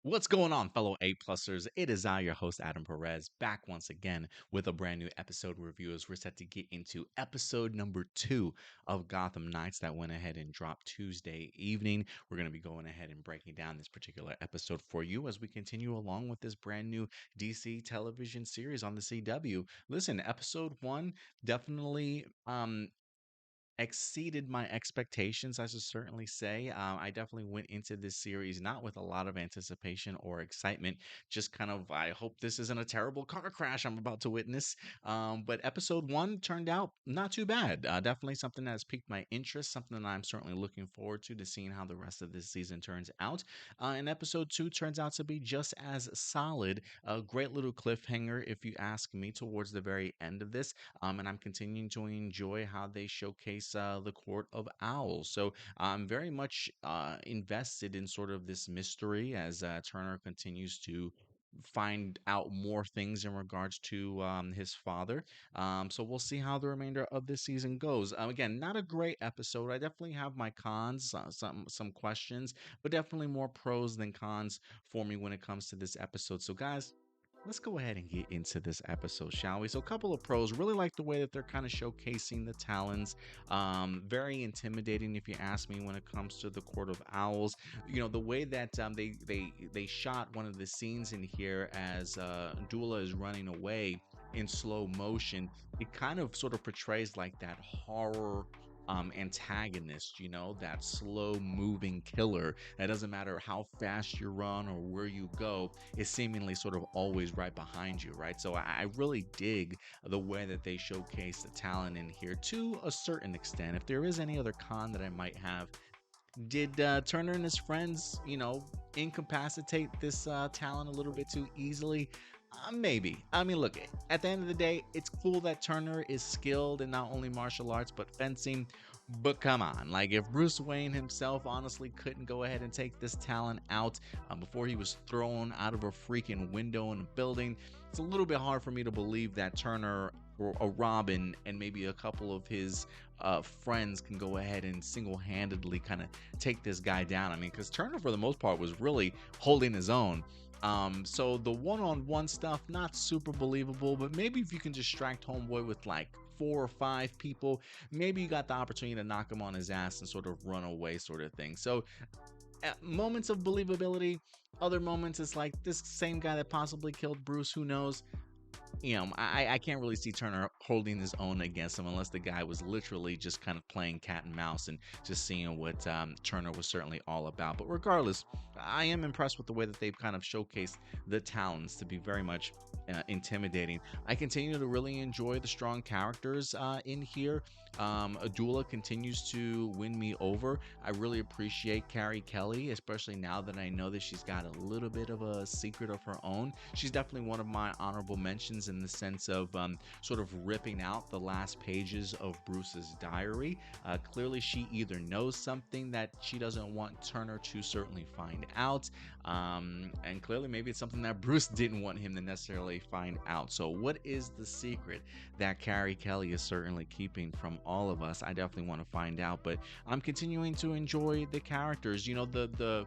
What's going on, fellow A-plussers? It is I, your host, Adam Perez, back once again with a brand new episode review as we're set to get into episode number 2 of Gotham Knights that went ahead and dropped Tuesday evening. We're going to be going ahead and breaking down this particular episode for you as we continue along with this brand new DC television series on the CW. Listen, episode 1 definitely exceeded my expectations, I should certainly say. I definitely went into this series not with a lot of anticipation or excitement, just kind of, I hope this isn't a terrible car crash I'm about to witness. But episode 1 turned out not too bad. Definitely something that has piqued my interest, something that I'm certainly looking forward to seeing how the rest of this season turns out. And episode 2 turns out to be just as solid. A great little cliffhanger, if you ask me, towards the very end of this. And I'm continuing to enjoy how they showcase the Court of Owls. So I'm very much invested in sort of this mystery as Turner continues to find out more things in regards to his father. So we'll see how the remainder of this season goes. Again, not a great episode. I definitely have my cons, some questions, but definitely more pros than cons for me when it comes to this episode. So guys, let's go ahead and get into this episode, shall we? So, a couple of pros. Really like the way that they're kind of showcasing the Talons. Very intimidating, if you ask me, when it comes to the Court of Owls. You know, the way that they shot one of the scenes in here as Duela is running away in slow motion. It kind of sort of portrays like that horror antagonist, you know, that slow moving killer. It doesn't matter how fast you run or where you go, is seemingly sort of always right behind you, right? So I really dig the way that they showcase the Talon in here to a certain extent. If there is any other con that I might have, did Turner and his friends, incapacitate this Talon a little bit too easily? Maybe. I mean, look, at the end of the day, it's cool that Turner is skilled in not only martial arts but fencing. But come on, like if Bruce Wayne himself honestly couldn't go ahead and take this Talon out before he was thrown out of a freaking window in a building, it's a little bit hard for me to believe that Turner or a Robin and maybe a couple of his friends can go ahead and single-handedly kind of take this guy down. I mean, because Turner for the most part was really holding his own. So the one-on-one stuff, not super believable, but maybe if you can distract Homeboy with like 4 or 5 people, maybe you got the opportunity to knock him on his ass and sort of run away, sort of thing. So at moments of believability, other moments it's like this same guy that possibly killed Bruce, who knows? I can't really see Turner holding his own against him unless the guy was literally just kind of playing cat and mouse and just seeing what Turner was certainly all about. But regardless, I am impressed with the way that they've kind of showcased the Talons to be very much intimidating. I continue to really enjoy the strong characters in here. Duela continues to win me over. I really appreciate Carrie Kelly, especially now that I know that she's got a little bit of a secret of her own. She's definitely one of my honorable mentions in the sense of sort of ripping out the last pages of Bruce's diary. Clearly, she either knows something that she doesn't want Turner to certainly find out, and clearly maybe it's something that Bruce didn't want him to necessarily find out. So what is the secret that Carrie Kelly is certainly keeping from all of us? I definitely want to find out, but I'm continuing to enjoy the characters. You know, the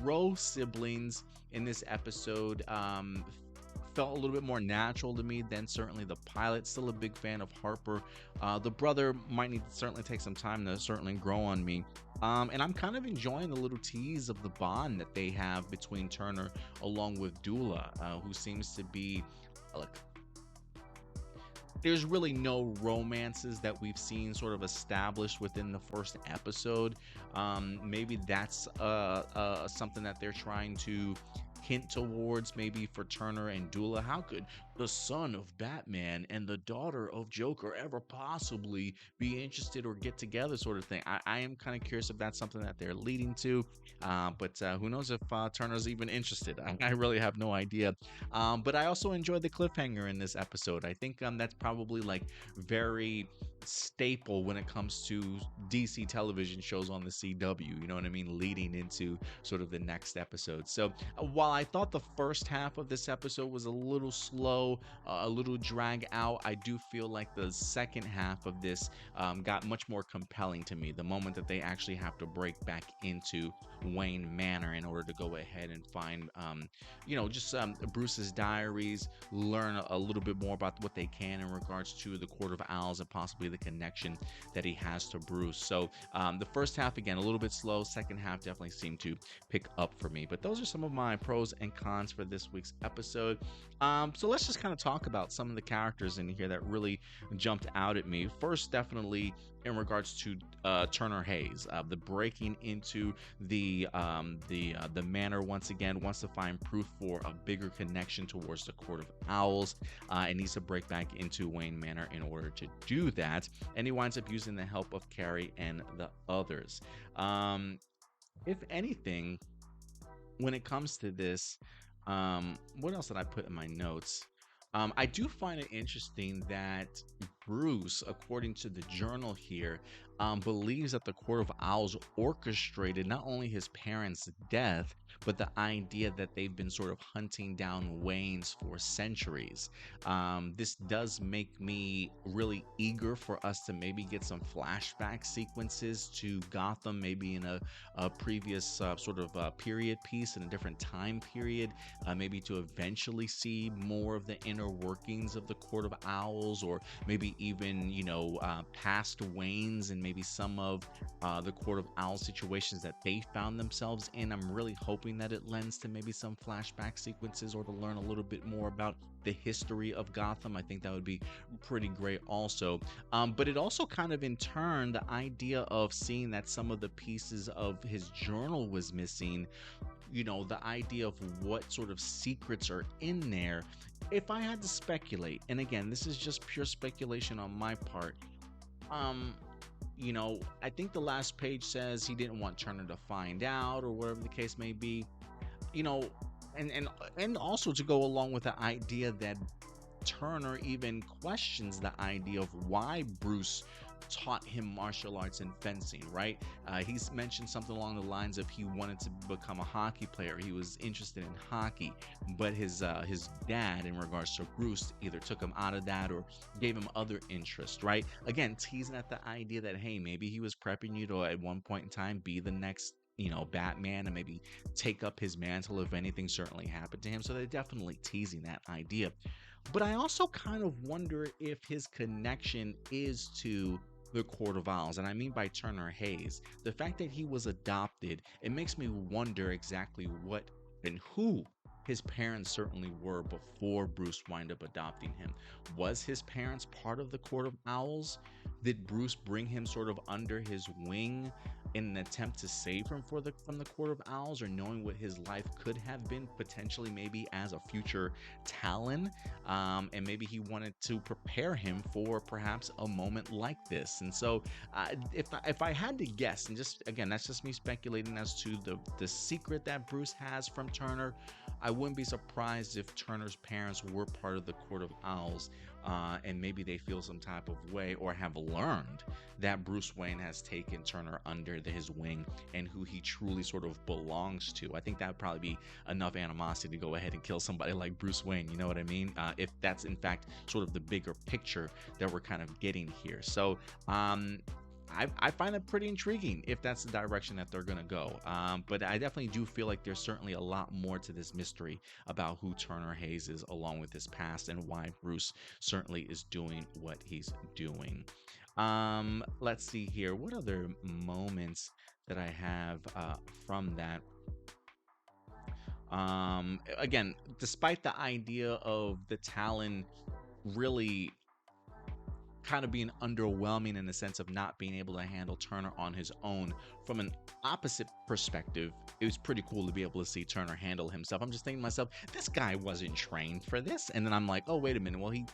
Rowe siblings in this episode felt a little bit more natural to me than certainly the pilot. Still a big fan of Harper. The brother might need to certainly take some time to certainly grow on me. And I'm kind of enjoying the little tease of the bond that they have between Turner along with Duela, who seems to be like, there's really no romances that we've seen sort of established within the first episode. Maybe that's something that they're trying to hint towards, maybe for Turner and Duela. How could the son of Batman and the daughter of Joker ever possibly be interested or get together, sort of thing? I am kind of curious if that's something that they're leading to, but who knows if Turner's even interested. I really have no idea. But I also enjoyed the cliffhanger in this episode. I think that's probably like very staple when it comes to DC television shows on the CW, you know what I mean, leading into sort of the next episode. So while I thought the first half of this episode was a little slow, slow, a little drag out. I do feel like the second half of this got much more compelling to me. The moment that they actually have to break back into Wayne Manor in order to go ahead and find, just Bruce's diaries, learn a little bit more about what they can in regards to the Court of Owls and possibly the connection that he has to Bruce. So the first half, again, a little bit slow. Second half definitely seemed to pick up for me. But those are some of my pros and cons for this week's episode. So let's just kind of talk about some of the characters in here that really jumped out at me. First, definitely in regards to Turner Hayes, the breaking into the manor once again, wants to find proof for a bigger connection towards the Court of Owls, and needs to break back into Wayne Manor in order to do that. And he winds up using the help of Carrie and the others. If anything, when it comes to this, what else did I put in my notes? I do find it interesting that Bruce, according to the journal here, believes that the Court of Owls orchestrated not only his parents' death, but the idea that they've been sort of hunting down Waynes for centuries. This does make me really eager for us to maybe get some flashback sequences to Gotham, maybe in a previous period piece in a different time period, maybe to eventually see more of the inner workings of the Court of Owls, or maybe even, past Waynes and maybe some of the Court of Owls situations that they found themselves in. I'm really hoping that it lends to maybe some flashback sequences, or to learn a little bit more about the history of Gotham. I think that would be pretty great also. But it also kind of in turn, the idea of seeing that some of the pieces of his journal was missing, the idea of what sort of secrets are in there. If I had to speculate, and again, this is just pure speculation on my part, I think the last page says he didn't want Turner to find out, or whatever the case may be, and also to go along with the idea that Turner even questions the idea of why Bruce taught him martial arts and fencing, right? He's mentioned something along the lines of he wanted to become a hockey player. He was interested in hockey, but his dad, in regards to Bruce, either took him out of that or gave him other interests, right? Again, teasing at the idea that, hey, maybe he was prepping you to at one point in time be the next Batman, and maybe take up his mantle if anything certainly happened to him. So they're definitely teasing that idea. But I also kind of wonder if his connection is to the Court of Owls, and I mean by Turner Hayes. The fact that he was adopted, it makes me wonder exactly what and who his parents certainly were before Bruce wound up adopting him. Was his parents part of the Court of Owls? Did Bruce bring him sort of under his wing in an attempt to save him from the Court of Owls, or knowing what his life could have been potentially, maybe as a future Talon, and maybe he wanted to prepare him for perhaps a moment like this. And so if I had to guess, and just again, that's just me speculating as to the secret that Bruce has from Turner, I wouldn't be surprised if Turner's parents were part of the Court of Owls, and maybe they feel some type of way, or have learned that Bruce Wayne has taken Turner under his wing and who he truly sort of belongs to. I think that would probably be enough animosity to go ahead and kill somebody like Bruce Wayne, you know what I mean? If that's in fact sort of the bigger picture that we're kind of getting here. So I find it pretty intriguing if that's the direction that they're going to go. But I definitely do feel like there's certainly a lot more to this mystery about who Turner Hayes is, along with his past, and why Bruce certainly is doing what he's doing. Let's see here. What other moments that I have from that? Again, despite the idea of the Talon really kind of being underwhelming in the sense of not being able to handle Turner on his own, from an opposite perspective, it was pretty cool to be able to see Turner handle himself. I'm just thinking to myself, this guy wasn't trained for this. And then I'm like, oh, wait a minute. Well, he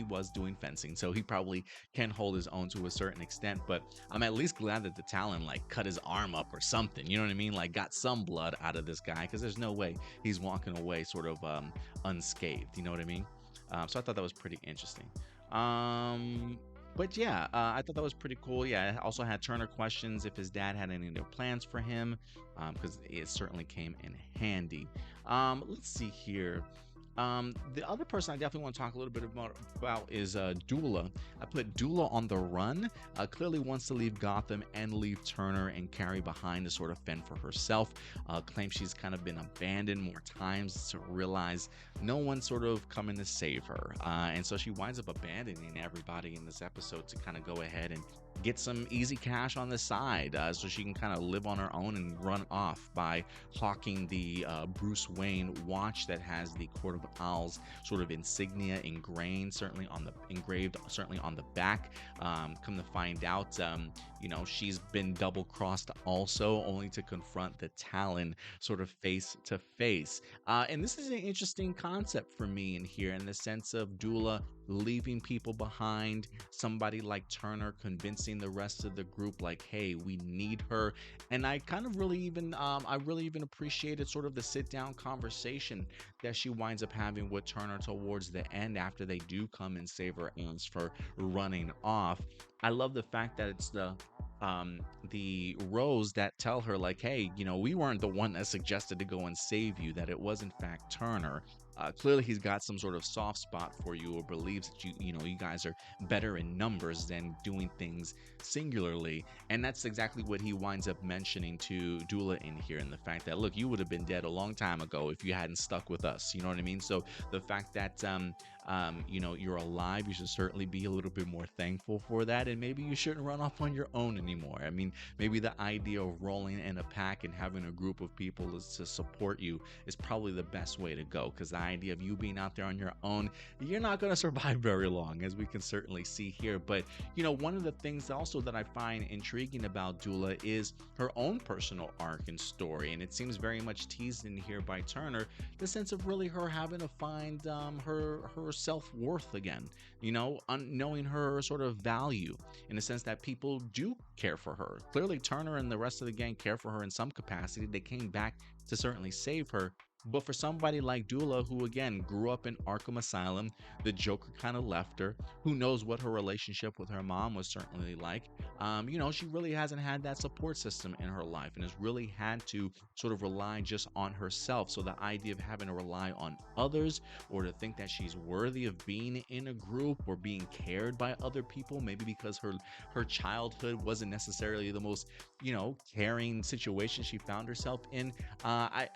was doing fencing, so he probably can hold his own to a certain extent. But I'm at least glad that the Talon like cut his arm up or something. You know what I mean? Like got some blood out of this guy, because there's no way he's walking away sort of unscathed. You know what I mean? So I thought that was pretty interesting. But yeah, I thought that was pretty cool. Yeah, I also had Turner questions if his dad had any other plans for him, because it certainly came in handy. Let's see here. The other person I definitely want to talk a little bit about is Duela. I put Duela on the run. Clearly wants to leave Gotham and leave Turner and Carrie behind to sort of fend for herself. Claims she's kind of been abandoned more times to realize no one's sort of coming to save her. And so she winds up abandoning everybody in this episode to kind of go ahead and get some easy cash on the side so she can kind of live on her own and run off by hawking the Bruce Wayne watch that has the Court of Owls sort of insignia engraved certainly on the back. Come to find out, she's been double crossed also, only to confront the Talon sort of face to face. And this is an interesting concept for me in here, in the sense of Dula leaving people behind, somebody like Turner convincing the rest of the group like, hey, we need her. And I kind of really even appreciated sort of the sit down conversation that she winds up having with Turner towards the end after they do come and save her ass for running off. I love the fact that it's the Rose that tell her like, hey, we weren't the one that suggested to go and save you, that it was in fact Turner. Clearly he's got some sort of soft spot for you, or believes that you guys are better in numbers than doing things singularly. And that's exactly what he winds up mentioning to Dula in here, and the fact that, look, you would have been dead a long time ago if you hadn't stuck with us. You know what I mean? So the fact that you're alive, you should certainly be a little bit more thankful for that, and maybe you shouldn't run off on your own anymore. I mean, maybe the idea of rolling in a pack and having a group of people to support you is probably the best way to go, because the idea of you being out there on your own, you're not going to survive very long, as we can certainly see here. But one of the things also that I find intriguing about Dula is her own personal arc and story, and it seems very much teased in here by Turner, the sense of really her having to find her self-worth again, knowing her sort of value, in the sense that people do care for her. Clearly Turner and the rest of the gang care for her in some capacity. They came back to certainly save her. But for somebody like Dula, who again grew up in Arkham Asylum, the Joker kind of left her, who knows what her relationship with her mom was certainly like, she really hasn't had that support system in her life, and has really had to sort of rely just on herself. So the idea of having to rely on others, or to think that she's worthy of being in a group or being cared by other people, maybe because her childhood wasn't necessarily the most caring situation she found herself in.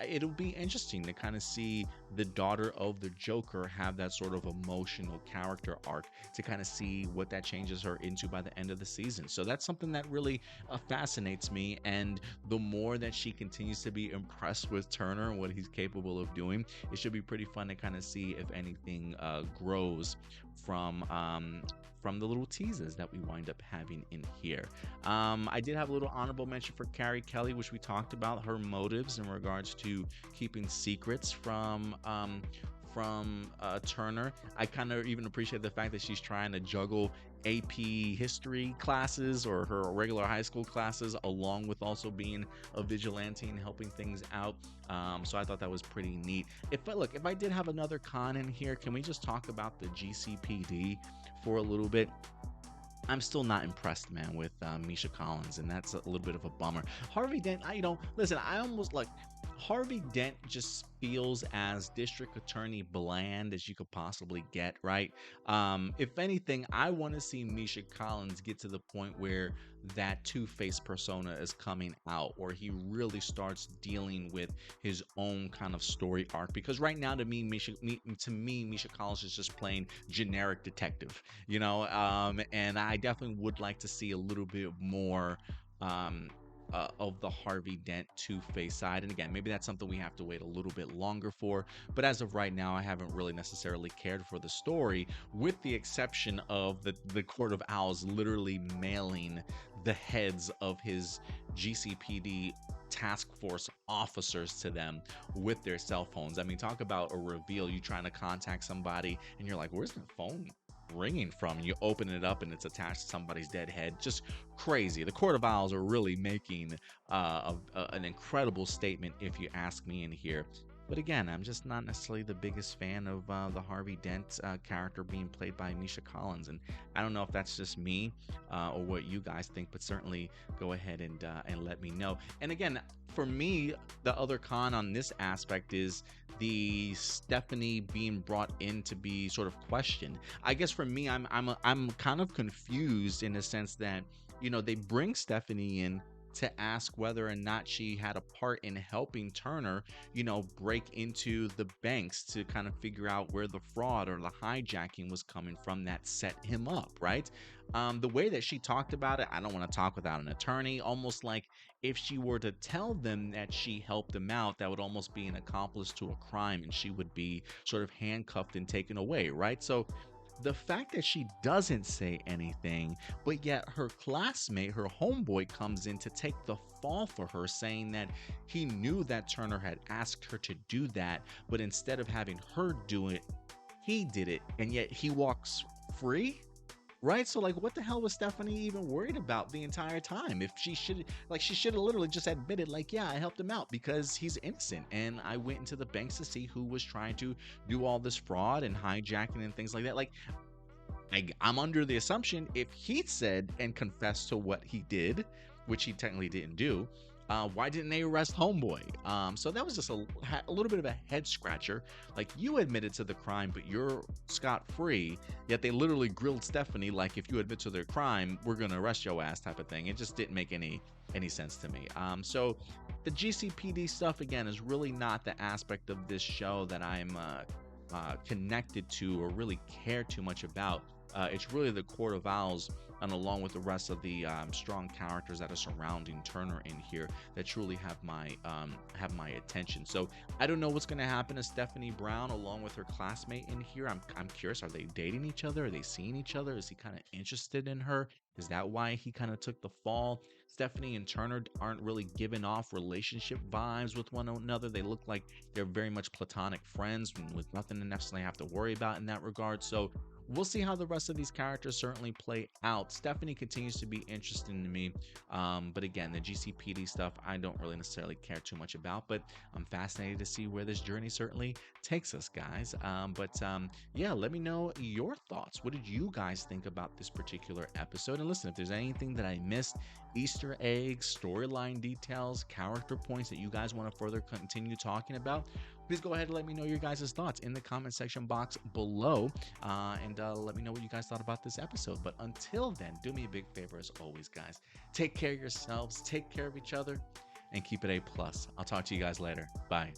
It'll be interesting to kind of see the daughter of the Joker have that sort of emotional character arc, to kind of see what that changes her into by the end of the season. So that's something that really fascinates me. And the more that she continues to be impressed with Turner and what he's capable of doing, it should be pretty fun to kind of see if anything grows from the little teases that we wind up having in here. I did have a little honorable mention for Carrie Kelly, which we talked about her motives in regards to keeping secrets from Turner. I kind of even appreciate the fact that she's trying to juggle AP history classes, or her regular high school classes, along with also being a vigilante and helping things out. So I thought that was pretty neat. If I did have another con in here, can we just talk about the GCPD for a little bit? I'm still not impressed, man, with Misha Collins, and that's a little bit of a bummer. Harvey Dent, listen, I almost like Harvey Dent just feels as district attorney bland as you could possibly get, right? If anything, I want to see Misha Collins get to the point where that Two-Face persona is coming out, or he really starts dealing with his own kind of story arc. Because right now, to me, Misha Collins is just playing generic detective, and I definitely would like to see a little bit more of the Harvey Dent Two-Face side. And again, maybe that's something we have to wait a little bit longer for. But as of right now, I haven't really necessarily cared for the story, with the exception of the Court of Owls literally mailing the heads of his GCPD task force officers to them with their cell phones. I mean, talk about a reveal. You trying to contact somebody and you're like, where's the phone ringing from? And you open it up and it's attached to somebody's dead head. Just crazy. The Court of Owls are really making an incredible statement, if you ask me, in here. But again, I'm just not necessarily the biggest fan of the Harvey Dent character being played by Misha Collins. And I don't know if that's just me or what you guys think, but certainly go ahead and let me know. And again, for me, the other con on this aspect is the Stephanie being brought in to be sort of questioned. I guess for me, I'm kind of confused in the sense that, they bring Stephanie in to ask whether or not she had a part in helping Turner, break into the banks to kind of figure out where the fraud or the hijacking was coming from that set him up, right? The way that she talked about it, I don't want to talk without an attorney, almost like if she were to tell them that she helped them out, that would almost be an accomplice to a crime and she would be sort of handcuffed and taken away, right? So the fact that she doesn't say anything, but yet her classmate, her homeboy, comes in to take the fall for her, saying that he knew that Turner had asked her to do that, but instead of having her do it, he did it, and yet he walks free. Right? So like what the hell was Stephanie even worried about the entire time? If she should have literally just admitted like, yeah, I helped him out because he's innocent and I went into the banks to see who was trying to do all this fraud and hijacking and things like that. Like I'm under the assumption if he said and confessed to what he did, which he technically didn't do, why didn't they arrest Homeboy? So that was just a little bit of a head scratcher. Like you admitted to the crime, but you're scot free. Yet they literally grilled Stephanie like, if you admit to their crime, we're gonna arrest your ass type of thing. It just didn't make any sense to me. So the GCPD stuff again is really not the aspect of this show that I'm connected to or really care too much about. It's really the Court of Owls, and along with the rest of the strong characters that are surrounding Turner in here, that truly have my attention. So I don't know what's going to happen to Stephanie Brown along with her classmate in here. I'm curious. Are they dating each other? Are they seeing each other? Is he kind of interested in her? Is that why he kind of took the fall? Stephanie and Turner aren't really giving off relationship vibes with one another. They look like they're very much platonic friends with nothing to necessarily have to worry about in that regard. So we'll see how the rest of these characters certainly play out. Stephanie continues to be interesting to me. But again, the GCPD stuff, I don't really necessarily care too much about, but I'm fascinated to see where this journey certainly takes us, guys. Yeah, let me know your thoughts. What did you guys think about this particular episode? And listen, if there's anything that I missed, Easter eggs, storyline details, character points that you guys want to further continue talking about, please go ahead and let me know your guys' thoughts in the comment section box below. And let me know what you guys thought about this episode. But until then, do me a big favor as always, guys. Take care of yourselves, take care of each other, and keep it A+. I'll talk to you guys later. Bye.